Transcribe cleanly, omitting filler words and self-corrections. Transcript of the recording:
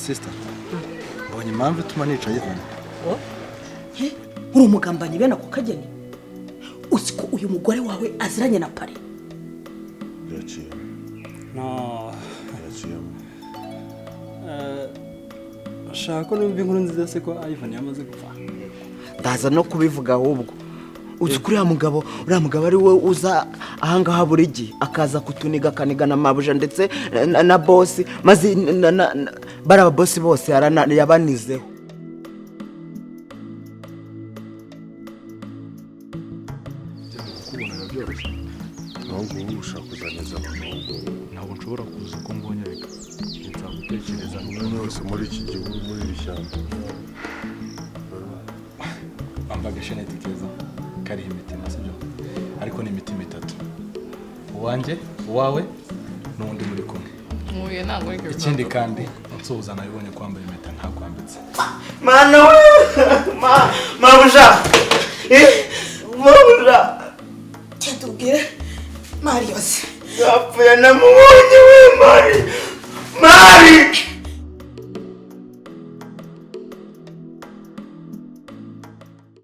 sister mbonye impamvu ituma nicaye hano uri umugambanyi bene ako kageni uzi ko uyu mugore wawe aziranye na pare yaciye no yaciye shaka numva inkuru nziza se ko Ivan yamaze gupfa ndaza no kubivuga ahubwo uzi kuri uriya mugabo ari we uza ahangaha buri gihe akaza kutuniga akaniga na mabuja ndetse na bosi maze baraba bosi bose yabanizeho kubona byoroshye ntabwo ubu ushaka kuzaneza abantu ntabwo nshobora kuza uko mbonye reka nzagutekereza umuntu wese muri iki gihugu muri iri shyamba wambaga sheneti keza kariho imitima sibyo ariko ni imitima itatu uwanjye uwawe n'undi muri kumwe muye ntabwo ari ikindi kandi nsuhuza nabibonye kwambaye impeta ntakwambitse mana we mabuja mabuja cyatubwire Marius yapfuye namubonye we Mari